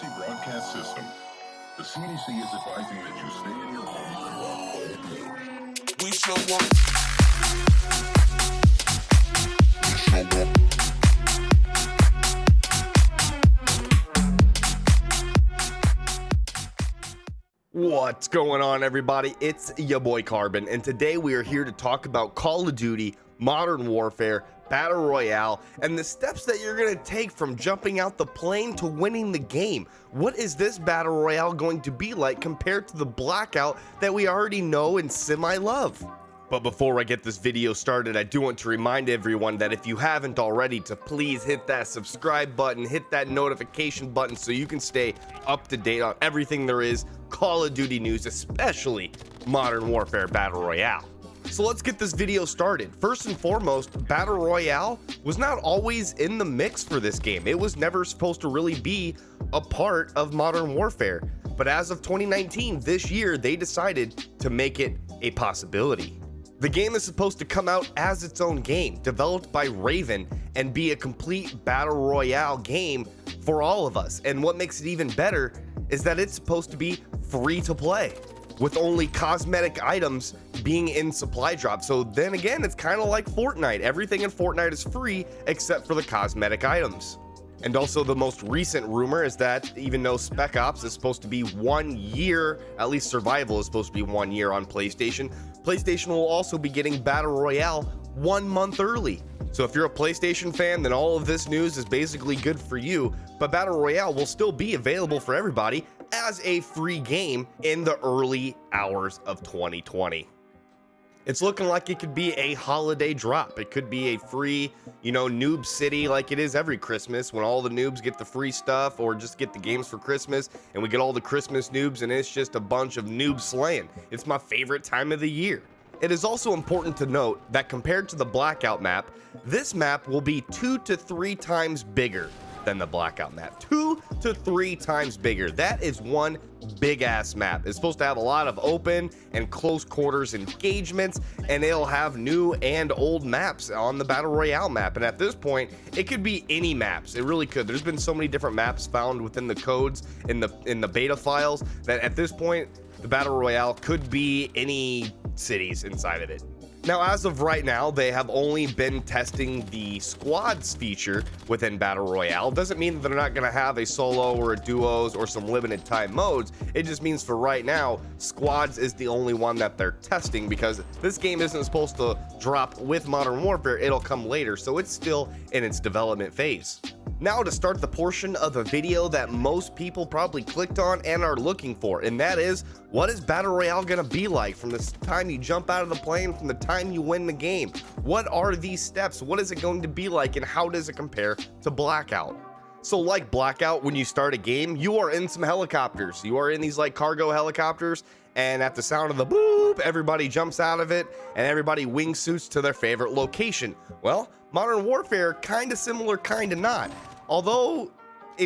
emergency broadcast system. The CDC is advising that you stay in your home. We show up. What's going on, everybody? It's your boy Carbon, and today we are here to talk about Call of Duty, Modern Warfare, Battle Royale, and the steps that you're going to take from jumping out the plane to winning the game. What is this Battle Royale going to be like compared to the Blackout that we already know and semi-love? But before I get this video started, I do want to remind everyone that if you haven't already, to please hit that subscribe button, hit that notification button so you can stay up to date on everything there is Call of Duty news, especially Modern Warfare Battle Royale. So let's get this video started. First and foremost, Battle Royale was not always in the mix for this game. It was never supposed to really be a part of Modern Warfare. But as of 2019, this year, they decided to make it a possibility. The game is supposed to come out as its own game, developed by Raven, and be a complete Battle Royale game for all of us. And what makes it even better is that it's supposed to be free to play, with only cosmetic items being in supply drop. So then again, it's kind of like Fortnite. Everything in Fortnite is free except for the cosmetic items. And also the most recent rumor is that even though Spec Ops is supposed to be 1 year, at least survival is supposed to be 1 year on PlayStation, PlayStation will also be getting Battle Royale 1 month early. So if you're a PlayStation fan, then all of this news is basically good for you, but Battle Royale will still be available for everybody as a free game in the early hours of 2020. It's looking like it could be a holiday drop. It could be a free, noob city like it is every Christmas when all the noobs get the free stuff or just get the games for Christmas and we get all the Christmas noobs and it's just a bunch of noobs slaying. It's my favorite time of the year. It is also important to note that compared to the Blackout map, this map will be 2 to 3 times bigger than the Blackout map. 2 to 3 times bigger. That is one big ass map. It's supposed to have a lot of open and close quarters engagements, and it'll have new and old maps on the Battle Royale map. And at this point, it could be any maps. It really could. There's been so many different maps found within the codes in the beta files that at this point, the Battle Royale could be any cities inside of it. Now, as of right now, they have only been testing the squads feature within Battle Royale. Doesn't mean that they're not going to have a solo or a duos or some limited time modes. It just means for right now, squads is the only one that they're testing because this game isn't supposed to drop with Modern Warfare. It'll come later, so it's still in its development phase. Now to start the portion of the video that most people probably clicked on and are looking for, and that is, what is Battle Royale gonna be like from the time you jump out of the plane, from the time you win the game? What are these steps? What is it going to be like, and how does it compare to Blackout? So like Blackout, when you start a game, you are in some helicopters. You are in these like cargo helicopters, and at the sound of the boop, everybody jumps out of it, and everybody wingsuits to their favorite location. Well, Modern Warfare, kinda similar, kinda not. Although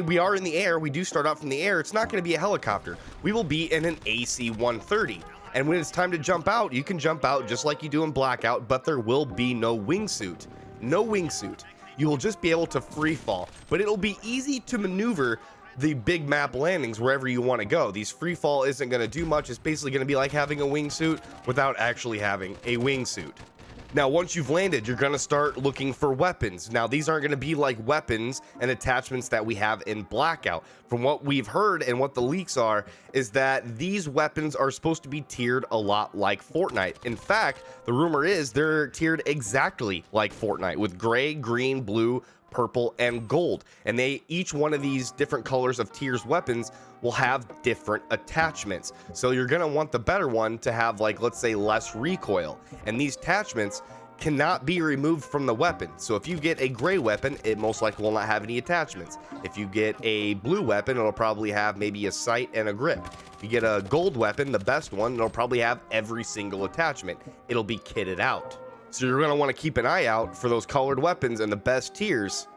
we are in the air, we do start out from the air, it's not going to be a helicopter. We will be in an AC-130. And when it's time to jump out, you can jump out just like you do in Blackout, but there will be no wingsuit. No wingsuit. You will just be able to free fall, but it'll be easy to maneuver the big map landings wherever you want to go. These free fall isn't going to do much. It's basically going to be like having a wingsuit without actually having a wingsuit. Now, once you've landed, you're going to start looking for weapons. Now, these aren't going to be like weapons and attachments that we have in Blackout. From what we've heard and what the leaks are, is that these weapons are supposed to be tiered a lot like Fortnite. In fact, the rumor is they're tiered exactly like Fortnite with gray, green, blue, purple, and gold. And each one of these different colors of tiers weapons will have different attachments. So you're going to want the better one to have, like, let's say less recoil. And these attachments cannot be removed from the weapon. So if you get a gray weapon, it most likely will not have any attachments. If you get a blue weapon, it'll probably have maybe a sight and a grip. If you get a gold weapon, the best one, it'll probably have every single attachment. It'll be kitted out. So you're going to want to keep an eye out for those colored weapons and the best tiers,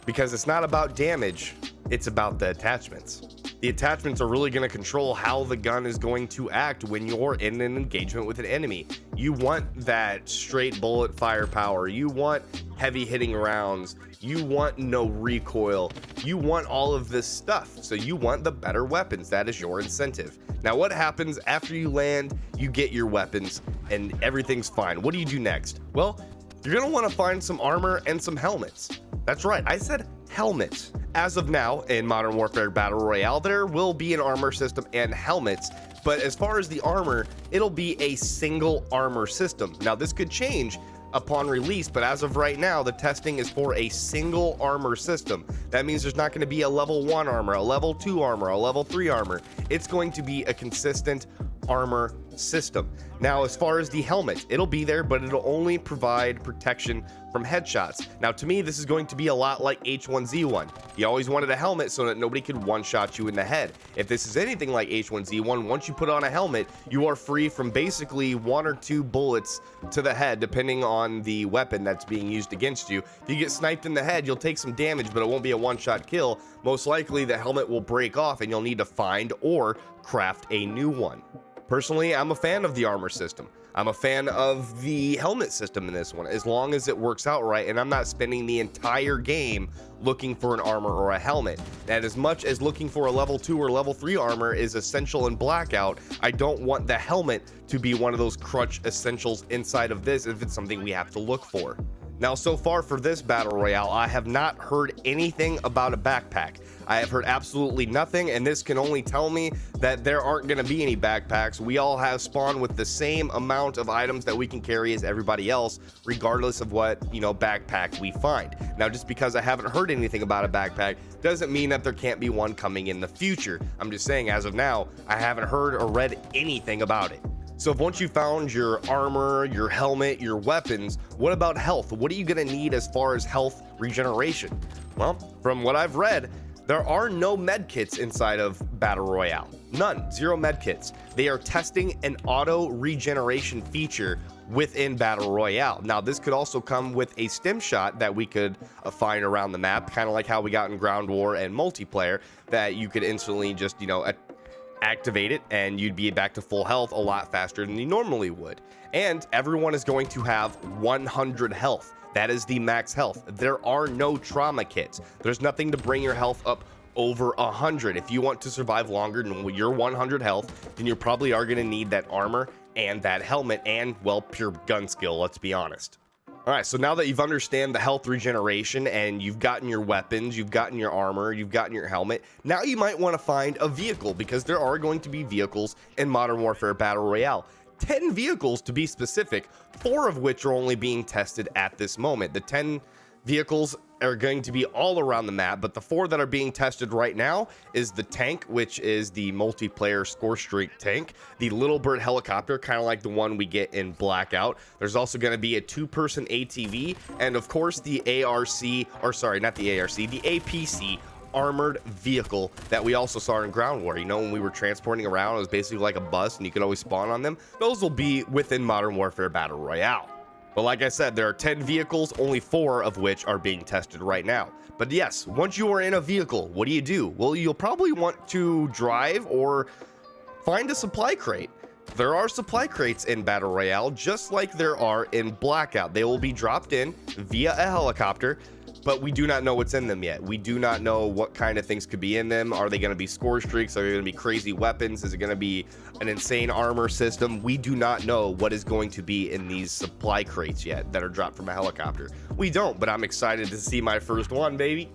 because it's not about damage, it's about the attachments. The attachments are really going to control how the gun is going to act when you're in an engagement with an enemy. You want that straight bullet firepower. You want heavy hitting rounds. You want no recoil. You want all of this stuff. So you want the better weapons. That is your incentive. Now, what happens after you land? You get your weapons and everything's fine. What do you do next? Well, you're going to want to find some armor and some helmets. That's right, I said helmets. As of now, in Modern Warfare Battle Royale, there will be an armor system and helmets, but as far as the armor, it'll be a single armor system. Now, this could change upon release, but as of right now, the testing is for a single armor system. That means there's not going to be a level 1 armor, a level 2 armor, a level 3 armor. It's going to be a consistent armor system. Now, as far as the helmet, it'll be there, but it'll only provide protection from headshots. Now, to me, this is going to be a lot like H1Z1. You always wanted a helmet so that nobody could one-shot you in the head. If this is anything like H1Z1, once you put on a helmet, you are free from basically 1 or 2 bullets to the head, depending on the weapon that's being used against you. If you get sniped in the head, you'll take some damage, but it won't be a one-shot kill. Most likely, the helmet will break off and you'll need to find or craft a new one. Personally, I'm a fan of the armor system. I'm a fan of the helmet system in this one, as long as it works out right and I'm not spending the entire game looking for an armor or a helmet. And as much as looking for a level 2 or level 3 armor is essential in Blackout, I don't want the helmet to be one of those crutch essentials inside of this if it's something we have to look for. Now, so far for this Battle Royale, I have not heard anything about a backpack. I have heard absolutely nothing, and this can only tell me that there aren't going to be any backpacks. We all have spawned with the same amount of items that we can carry as everybody else, regardless of what, backpack we find. Now, just because I haven't heard anything about a backpack doesn't mean that there can't be one coming in the future. I'm just saying, as of now, I haven't heard or read anything about it. So once you found your armor, your helmet, your weapons, what about health? What are you going to need as far as health regeneration? Well, from what I've read, there are no medkits inside of Battle Royale. None. 0 medkits. They are testing an auto regeneration feature within Battle Royale. Now, this could also come with a stim shot that we could find around the map, kind of like how we got in Ground War and multiplayer, that you could instantly just, activate it and you'd be back to full health a lot faster than you normally would. And everyone is going to have 100 health. That is the max health. There are no trauma kits. There's nothing to bring your health up over 100. If you want to survive longer than your 100 health, then you probably are going to need that armor and that helmet and, well, pure gun skill, let's be honest. All right, so now that you've understand the health regeneration and you've gotten your weapons, you've gotten your armor, you've gotten your helmet, now you might want to find a vehicle, because there are going to be vehicles in Modern Warfare Battle Royale. 10 vehicles to be specific, 4 of which are only being tested at this moment. The 10 vehicles are going to be all around the map, but the 4 that are being tested right now is the tank, which is the multiplayer score streak tank, the Little Bird helicopter, kind of like the one we get in Blackout. There's also going to be a 2-person ATV, and of course the APC armored vehicle that we also saw in Ground War. When we were transporting around, it was basically like a bus and you could always spawn on them. Those will be within Modern Warfare Battle Royale. But like I said, there are 10 vehicles, only 4 of which are being tested right now. But yes, once you are in a vehicle, what do? Well, you'll probably want to drive or find a supply crate. There are supply crates in Battle Royale, just like there are in Blackout. They will be dropped in via a helicopter, but we do not know what's in them yet. We do not know what kind of things could be in them. Are they going to be score streaks? Are they going to be crazy weapons? Is it going to be an insane armor system? We do not know what is going to be in these supply crates yet that are dropped from a helicopter. We don't, but I'm excited to see my first one, baby.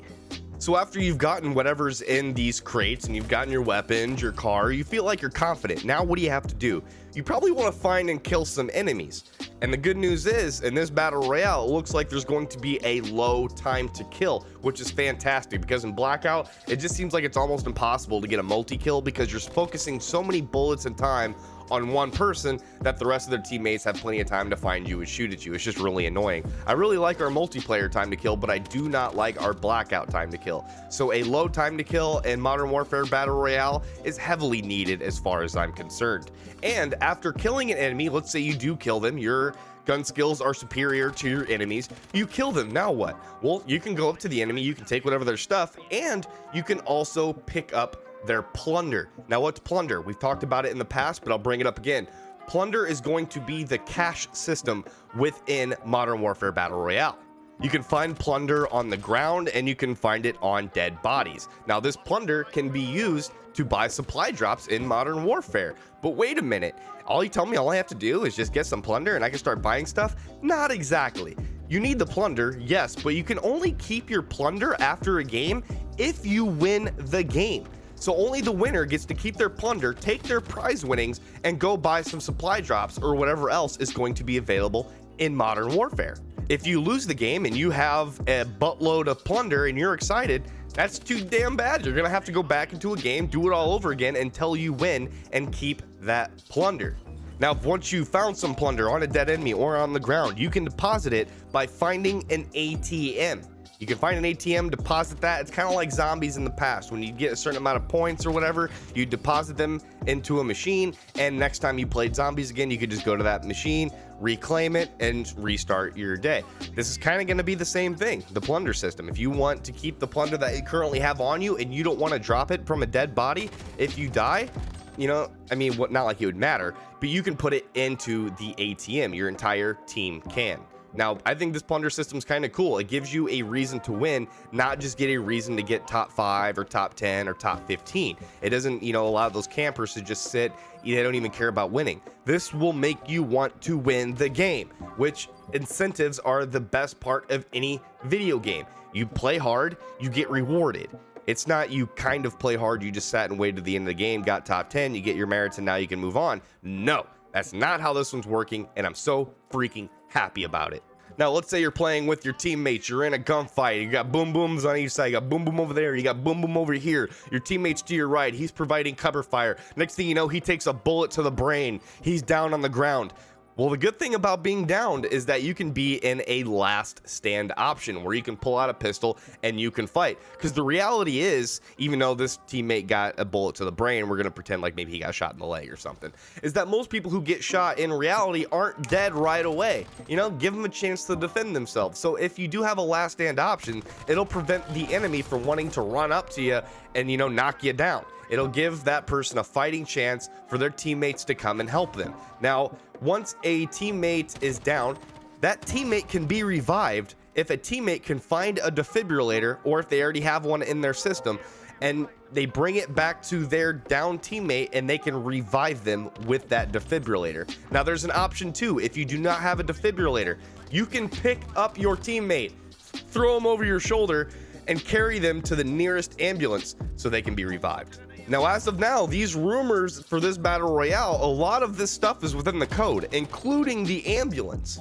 So after you've gotten whatever's in these crates and you've gotten your weapons, your car, you feel like you're confident. Now what do you have to do? You probably want to find and kill some enemies. And the good news is, in this Battle Royale, it looks like there's going to be a low time to kill, which is fantastic, because in Blackout, it just seems like it's almost impossible to get a multi-kill because you're focusing so many bullets and time on one person that the rest of their teammates have plenty of time to find you and shoot at you. It's just really annoying. I really like our multiplayer time to kill, but I do not like our Blackout time to kill. So a low time to kill in Modern Warfare Battle Royale is heavily needed as far as I'm concerned. And after killing an enemy, let's say you do kill them, your gun skills are superior to your enemies, you kill them, now what? Well, you can go up to the enemy, you can take whatever their stuff, and you can also pick up their plunder. Now, what's plunder? We've talked about it in the past, but I'll bring it up again. Plunder is going to be the cash system within Modern Warfare Battle Royale. You can find plunder on the ground and you can find it on dead bodies. Now, this plunder can be used to buy supply drops in Modern Warfare. But wait a minute, all you tell me all I have to do is just get some plunder and I can start buying stuff? Not exactly. You need the plunder, yes, but you can only keep your plunder after a game if you win the game. So only the winner gets to keep their plunder, take their prize winnings, and go buy some supply drops or whatever else is going to be available in Modern Warfare. If you lose the game and you have a buttload of plunder and you're excited, that's too damn bad. You're gonna have to go back into a game, do it all over again until you win and keep that plunder. Now, once you found some plunder on a dead enemy or on the ground, you can deposit it by finding an ATM. You can find an ATM, deposit that. It's kind of like zombies in the past. When you get a certain amount of points or whatever, you deposit them into a machine, and next time you played zombies again, you could just go to that machine, reclaim it, and restart your day. This is kind of going to be the same thing, the plunder system. If you want to keep the plunder that you currently have on you and you don't want to drop it from a dead body, if you die, you know, I mean, not like it would matter, but you can put it into the ATM. Your entire team can. Now, I think this plunder system is kind of cool. It gives you a reason to win, not just get a reason to get top 5 or top 10 or top 15. It doesn't, allow those campers to just sit. They don't even care about winning. This will make you want to win the game, which incentives are the best part of any video game. You play hard, you get rewarded. It's not you kind of play hard, you just sat and waited to the end of the game, got top 10, you get your merits, and now you can move on. No, that's not how this one's working, and I'm so freaking happy about it. Now, let's say you're playing with your teammates. You're in a gunfight. You got boom booms on each side. You got boom boom over there. You got boom boom over here. Your teammate's to your right. He's providing cover fire. Next thing you know, he takes a bullet to the brain. He's down on the ground. Well, the good thing about being downed is that you can be in a last stand option where you can pull out a pistol and you can fight. Because the reality is, even though this teammate got a bullet to the brain, we're going to pretend like maybe he got shot in the leg or something, is that most people who get shot in reality aren't dead right away. Give them a chance to defend themselves. So if you do have a last stand option, it'll prevent the enemy from wanting to run up to you and, knock you down. It'll give that person a fighting chance for their teammates to come and help them. Now, once a teammate is down, that teammate can be revived if a teammate can find a defibrillator, or if they already have one in their system, and they bring it back to their down teammate and they can revive them with that defibrillator. Now, there's an option too. If you do not have a defibrillator, you can pick up your teammate, throw them over your shoulder, and carry them to the nearest ambulance so they can be revived. Now, as of now, these rumors for this Battle Royale, a lot of this stuff is within the code, including the ambulance.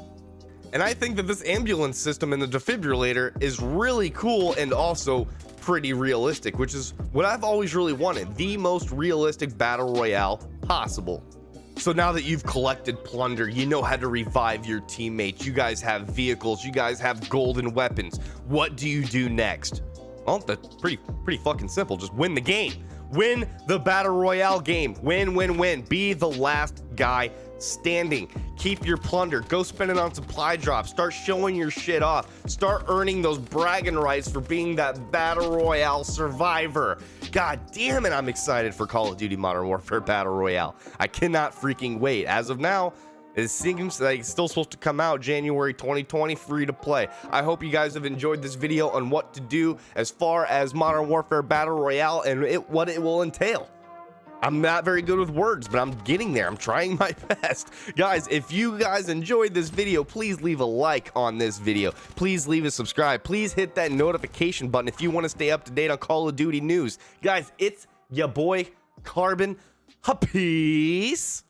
And I think that this ambulance system and the defibrillator is really cool and also pretty realistic, which is what I've always really wanted, the most realistic Battle Royale possible. So now that you've collected plunder, you know how to revive your teammates, you guys have vehicles, you guys have golden weapons. What do you do next? Well, that's pretty fucking simple. Just win the game. Win the Battle Royale game. Win, win, win. Be the last guy standing. Keep your plunder. Go spend it on supply drops. Start showing your shit off. Start earning those bragging rights for being that Battle Royale survivor. God damn it, I'm excited for Call of Duty Modern Warfare Battle Royale. I cannot freaking wait. As of now, it seems like it's still supposed to come out January 2020, free to play. I hope you guys have enjoyed this video on what to do as far as Modern Warfare Battle Royale and what it will entail. I'm not very good with words, but I'm getting there. I'm trying my best. Guys, if you guys enjoyed this video, please leave a like on this video. Please leave a subscribe. Please hit that notification button if you want to stay up to date on Call of Duty news. Guys, it's your boy, Carbon. Peace.